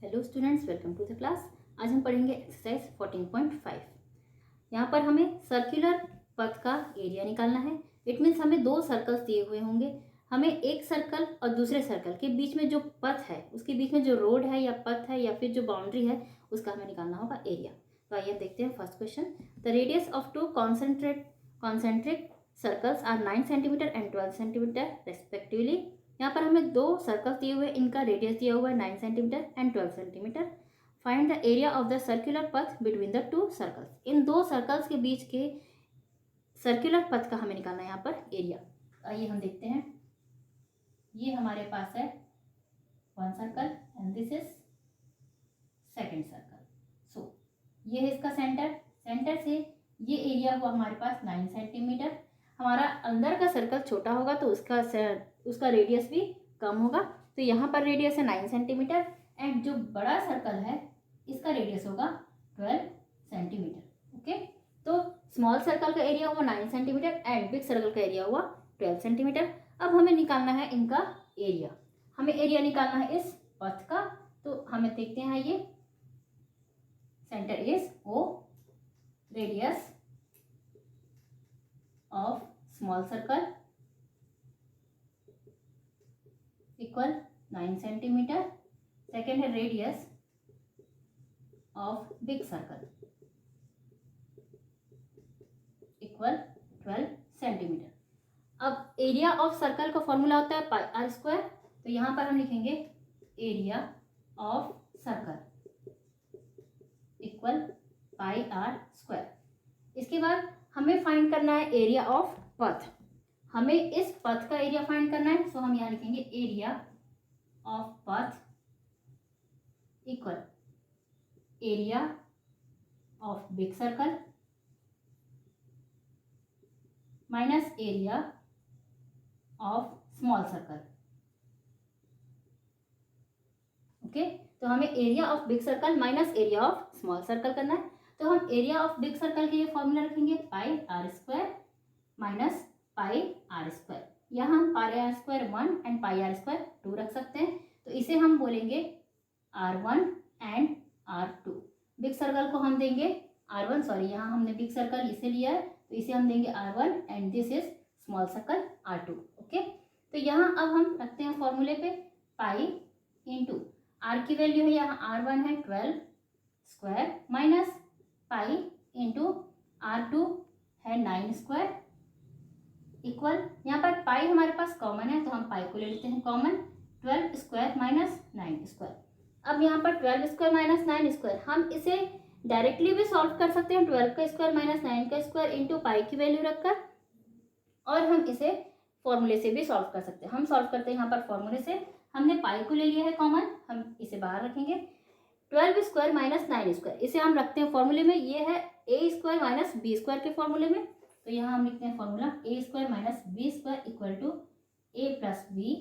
Hello students, welcome to the class. आज हम पढ़ेंगे एक्सरसाइज 14.5। यहाँ पर हमें सर्कुलर पथ का एरिया निकालना है। इट मीन्स हमें दो सर्कल्स दिए हुए होंगे। हमें एक सर्कल और दूसरे सर्कल के बीच में जो पथ है, उसके बीच में जो रोड है या पथ है या फिर जो बाउंड्री है, उसका हमें निकालना होगा एरिया। तो आइए देखते हैं first question. The radius of two concentric circles are 9 centimetre and 12 centimetre respectively. यहाँ पर हमें दो सर्कल्स दिए हुए, इनका रेडियस दिया हुआ है 9 centimetre and 12 centimetre. Find the area of the circular पथ बिटवीन द टू सर्कल्स। इन दो सर्कल्स के बीच के सर्कुलर पथ का हमें निकालना है यहाँ पर एरिया। आइए हम देखते हैं। ये हमारे पास है one circle and this is second circle. So ये है इसका सेंटर से ये एरिया हुआ हमारे पास 9 सेंटीमीटर। हमारा अंदर का सर्कल छोटा होगा तो उसका रेडियस भी कम होगा। तो यहाँ पर रेडियस है 9 सेंटीमीटर एंड जो बड़ा सर्कल है इसका रेडियस होगा 12 सेंटीमीटर। ओके, तो स्मॉल सर्कल का एरिया हुआ 9 सेंटीमीटर एंड बिग सर्कल का एरिया हुआ 12 सेंटीमीटर। अब हमें निकालना है इनका एरिया। हमें एरिया निकालना है इस पथ का। तो हमें देखते हैं, ये centre is O, radius of small circle equal 9 centimeter. Second है radius of big circle equal 12 centimeter. अब एरिया ऑफ सर्कल का फॉर्मूला होता है पाई आर स्क्वायर। तो यहाँ पर हम लिखेंगे area of circle equal pi r square. इसके बाद हमें फाइंड करना है एरिया ऑफ पथ। हमें इस पथ का एरिया फाइंड करना है। सो हम यहाँ लिखेंगे area of path equal area of big circle minus area of small circle. Okay, तो हमें area of big circle minus area of small circle करना है। तो हम एरिया ऑफ बिग सर्कल के लिए फॉर्मूला रखेंगे pi r square minus pi r square. यहाँ हम pi r square 1 and pi r square 2 रख सकते हैं। तो इसे हम बोलेंगे R1 and R2। Big circle को हम देंगे R1, सॉरी यहाँ हमने बिग सर्कल इसे लिया है तो इसे हम देंगे R1 and this is small circle R2। Okay, तो यहाँ अब हम रखते हैं फॉर्मूले पे पाई इंटू आर की वैल्यू है यहाँ R1 है 12 square minus pi into R2 है 9 स्क्वायर इक्वल, यहाँ पर पाई हमारे पास कॉमन है तो हम पाई को ले लेते हैं कॉमन, 12 स्क्वायर माइनस 9 स्क्वायर। अब यहाँ पर 12 स्क्वायर माइनस 9 स्क्वायर हम इसे डायरेक्टली भी सॉल्व कर सकते हैं। 12 का स्क्वायर माइनस 9 का स्क्वायर इंटू पाई की वैल्यू रखकर, और हम इसे फॉर्मूले से भी सॉल्व कर सकते हैं। हम सॉल्व करते हैं यहाँ पर फॉर्मूले से। हमने पाई को ले लिया है कॉमन, हम इसे बाहर रखेंगे। 12 स्क्वायर माइनस 9 स्क्वायर इसे हम रखते हैं फॉर्मूले में, ये है a square minus b square के फॉर्मूले में। तो यहाँ हम लिखते हैं formula a square minus b square equal to a plus b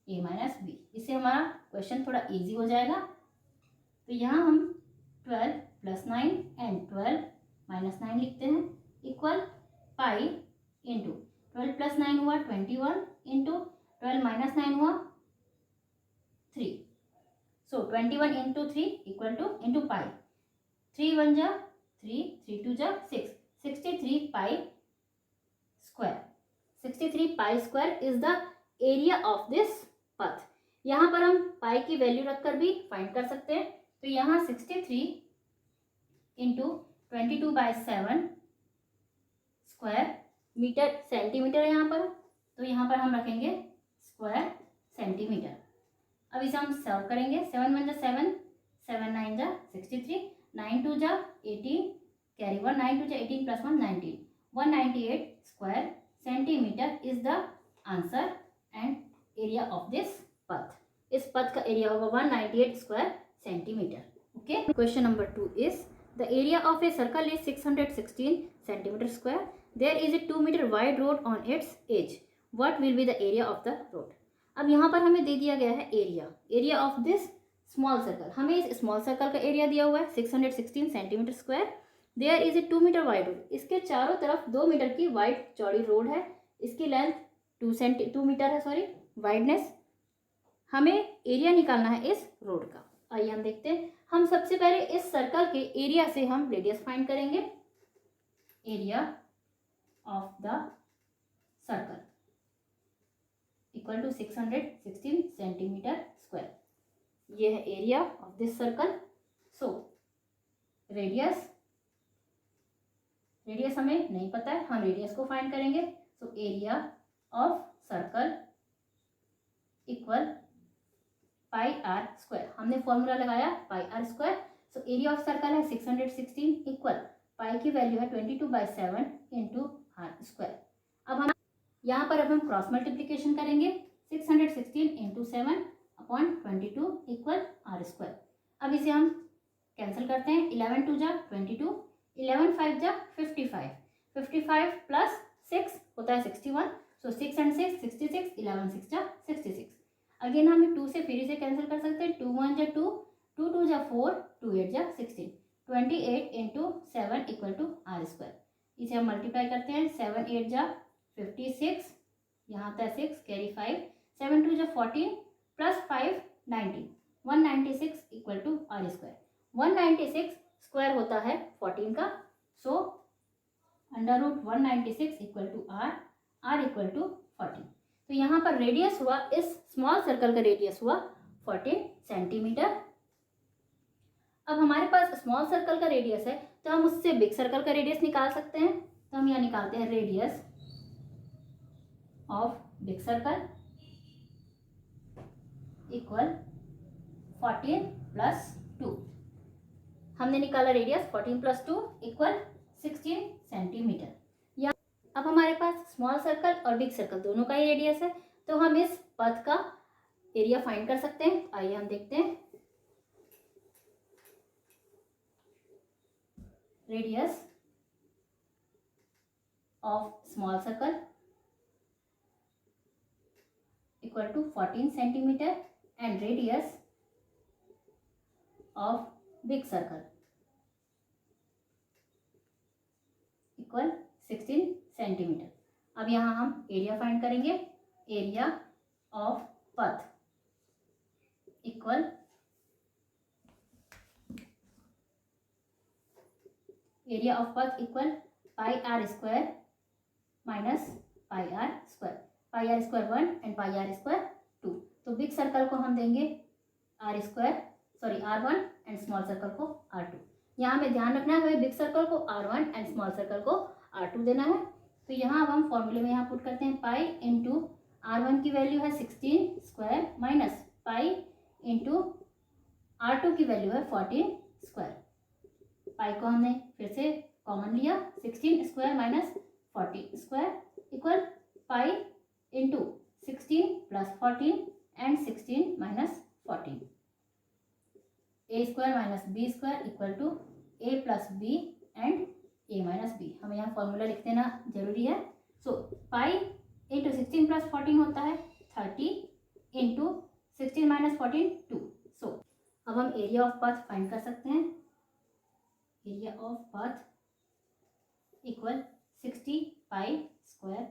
a minus b. इससे हमारा क्वेश्चन थोड़ा इजी हो जाएगा। तो यहाँ हम 12 प्लस 9 एंड 12 माइनस 9 लिखते हैं इक्वल पाई इंटू 12 प्लस 9 हुआ 21 इंटू 12 माइनस 9 हुआ 3। सो 21 into 3 equal two into pi, 3 1 जा 3, 3 2 जा 6, 63 pi square. 63 pi square is the area of this पथ। यहाँ पर हम पाई की वैल्यू रखकर भी फाइंड कर सकते हैं। तो यहाँ 63 इंटू 22/7 स्क्वायर मीटर सेंटीमीटर है यहाँ पर, तो यहाँ पर हम रखेंगे स्क्वायर सेंटीमीटर। अब इसे हम सॉल्व करेंगे। 7 1 जा 7, 7 9 जा 63, 9 2 जा 18, कैरी 1, 9 2 जा 18 plus 1 19, 198 square centimetre is the answer and area of this path. इस पथ का एरिया होगा 198 square centimetre. Okay, question number 2 is the area of a circle is 616 centimetre square. There is a 2 metre wide road on its edge. What will be the area of the road. अब यहाँ पर हमें दे दिया गया है area of this small circle. हमें इस स्मॉल सर्कल का एरिया दिया हुआ है 616 centimetre square. There is a 2 metre wide road. इसके चारों तरफ 2 मीटर की वाइड चौड़ी रोड है। इसकी लेंथ 2 मीटर है, सॉरी वाइडनेस। हमें एरिया निकालना है इस रोड का। आइए हम देखते हैं। हम सबसे पहले इस सर्कल के एरिया से हम रेडियस फाइंड करेंगे। Area of the circle equal to 616 centimetre square. ये है area of this circle. So radius हमें नहीं पता है, हम रेडियस को फाइंड करेंगे। So area of circle equal pi r square. हमने फॉर्मूला लगाया pi r square. So area of circle है 616 इक्वल पाई की वैल्यू है 22/7 इंटू आर स्क्वायर। अब हम यहाँ पर हम क्रॉस मल्टीप्लीकेशन करेंगे। 616 into 7 upon 22 equal r square. अब इसे हम कैंसिल करते हैं। 11 2 जा 22, 11 5 जा 55, 55 प्लस 6 होता है 61। सो 6 and 6 66, 11 6 जा 66। अगेन हम 2 से फिर इसे कैंसिल कर सकते हैं। 2 1 जा 2, 2 2 जा 4, 2 8 जा 16, 28 into 7 equal to r square. इसे हम मल्टीप्लाई करते हैं। 7 8 जा 56, यहाँ आता है 6 कैरी 5, 7 2 जा 14 plus 5 19, 196 equal to r square. 196 square होता है 14 का। So under root 196 equal to r equal to 14। तो यहाँ पर रेडियस हुआ, इस स्मॉल सर्कल का रेडियस हुआ 14 सेंटीमीटर। अब हमारे पास स्मॉल सर्कल का रेडियस है तो हम उससे बिग सर्कल का रेडियस निकाल सकते हैं। तो हम यहाँ निकालते हैं radius of big circle equal 14 plus 2। हमने निकाला रेडियस 14 प्लस 2 इक्वल 16 सेंटीमीटर। या अब हमारे पास स्मॉल सर्कल और बिग सर्कल दोनों का ही रेडियस है, तो हम इस पथ का एरिया फाइंड कर सकते हैं। आइए हम देखते हैं। Radius of small circle equal to 14 centimetre and radius of big circle equal 16 centimetre. अब यहाँ हम एरिया फाइंड करेंगे। Area of path equal pi r square minus pi r square. Pi r square 1 and pi r square 2। तो big circle को हम देंगे R1 and small circle को R2। यहाँ हमें ध्यान रखना है, हमें बिग सर्कल को R1 एंड स्मॉल सर्कल को R2 देना है। तो यहाँ अब हम फॉर्मूले में यहाँ पुट करते हैं। पाई इंटू R1 की वैल्यू है 16 square minus pi into R2 की वैल्यू है 14 स्क्वायर। पाई को हमने फिर से कॉमन लिया, 16 square minus 40 square equal pi into 16 plus 14 and 16 minus 14। A square minus b square equal to a plus b and a minus b. हमें यहाँ formula लिख देना जरूरी है। सो पाई इंटू 16 प्लस 14 होता है 30 इंटू 16 माइनस 14 2। सो अब हम एरिया ऑफ पाथ फाइंड कर सकते हैं। Area of path equal 60 pi square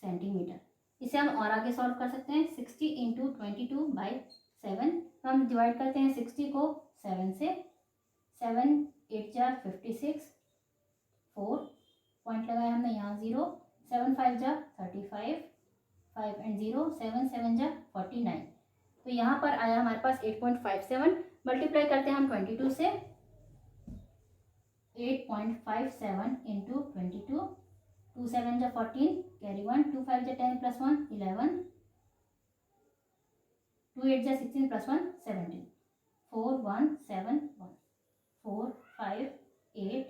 centimetre. इसे हम और आगे सॉल्व कर सकते हैं। 60 इंटू 22/7। तो हम डिवाइड करते हैं 60 को 7 से। 7 8 जा 56, 4 पॉइंट लगाया हमने यहाँ 0, 7 5 जा 35, 5 एंड 0, 7 7 जा 49। तो यहाँ पर आया हमारे पास 8.57। मल्टीप्लाई करते हैं हम 22 से। 8.57 इंटू 22, 2 7 जा 14 कैरी 1, 2 5 जा 10 प्लस 1 11, 2 8 जा 16 plus 1 17, 4 1 7 1, 4 5 8,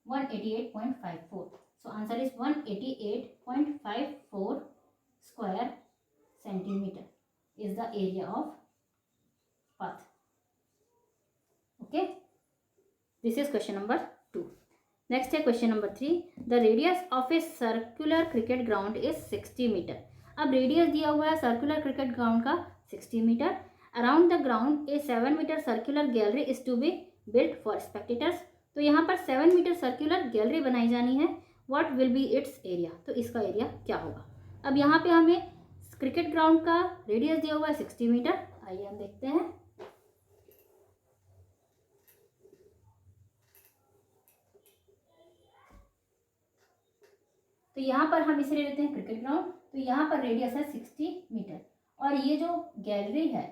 188.54. So answer is 188.54 square centimeter is the area of path. Okay, this is question number 2. Next है question number 3. The radius of a circular cricket ground is 60 meter. अब radius दिया हुआ है circular cricket ground का 60 metre. Around the ground a 7 metre circular gallery is to be built for spectators. तो यहाँ पर 7 metre circular gallery बनाई जानी है। What will B it's area, तो इसका एरिया क्या होगा। अब यहाँ पे हमें क्रिकेट ग्राउंड का रेडियस दिया हुआ है 60 मीटर। आइए हम देखते हैं। तो यहाँ पर हम इसे ले लेते हैं क्रिकेट ग्राउंड। तो यहाँ पर रेडियस है 60 मीटर और ये जो गैलरी है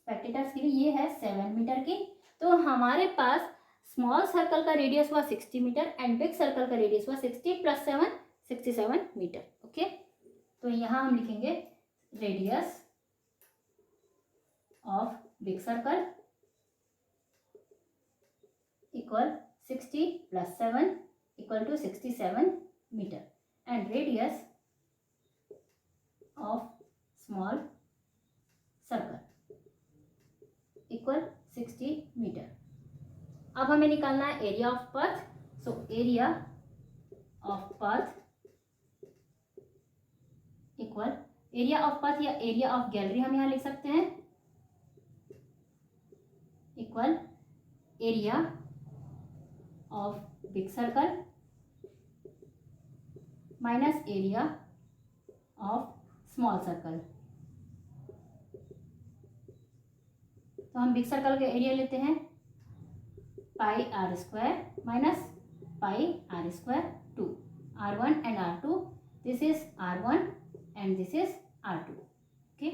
स्पेक्टेटर्स के लिए ये है 7 मीटर की। तो हमारे पास स्मॉल सर्कल का रेडियस हुआ 60 मीटर एंड बिग सर्कल का रेडियस हुआ 60 + 7 67 मीटर। ओके, तो यहाँ हम लिखेंगे radius of big circle equal 60 + 7 = 67 metre and radius of small circle equal 60 metre. अब हमें निकालना है area of path. So area of path equal area of path या एरिया ऑफ गैलरी हम यहाँ लिख सकते हैं equal area of big circle minus area of small circle. तो हम बिग सर्कल का एरिया लेते हैं πr² minus πr² 2 r1 and r2। This is r1 and this is r2। Okay,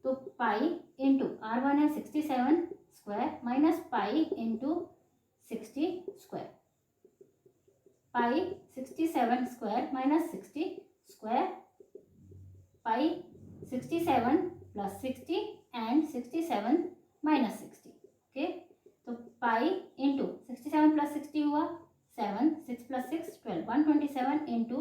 तो पाई इंटू r1 है 67² minus pi into 60²। Pi 67² minus 60²। Pi 67 + 60 and 67 - 60। Okay, तो pi into 67 + 60 हुआ 7, 6 + 6 12, 127 into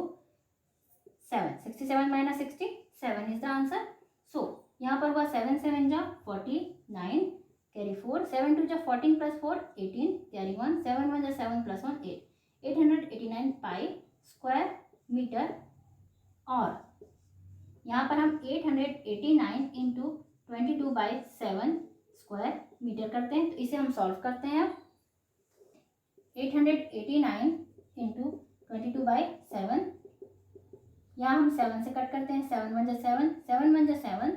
7, 67 - 60 7 is the answer. सो यहाँ पर हुआ 7 7 जा 49 carry 4, 7 2 जा 14 + 4 18 carry 1, 7 1 जा 7 + 1 8, 889 पाई स्क्वायर मीटर। और यहाँ पर हम 889 इंटू 22/7 स्क्वायर मीटर करते हैं। तो इसे हम सॉल्व करते हैं। अब 889 इंटू 22/7, यहाँ हम 7 से कट करते हैं। 7 1 जा 7, 7 1 जा 7,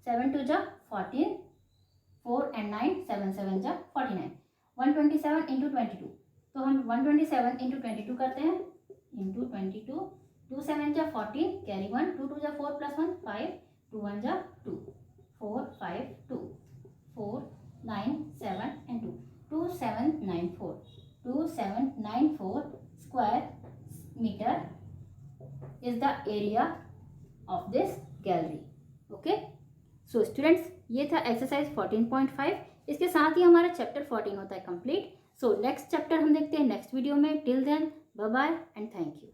7 2 जा 14, 4 and 9 7 7 जा 49, 127 इंटू 22। तो हम 127 इंटू 22 करते हैं इंटू 22, 2 7 जा 14 कैरी 1, 2 2 जा 4 + 1 5, 2 1 जा 2, 4 5 2, 4 9 7 and 2, 2794, 2794 square meter is the area of this gallery. Okay, so students, ये था एक्सरसाइज 14.5। इसके साथ ही हमारा चैप्टर 14 होता है कंप्लीट। सो नेक्स्ट चैप्टर हम देखते हैं नेक्स्ट वीडियो में। Till then bye bye and thank you.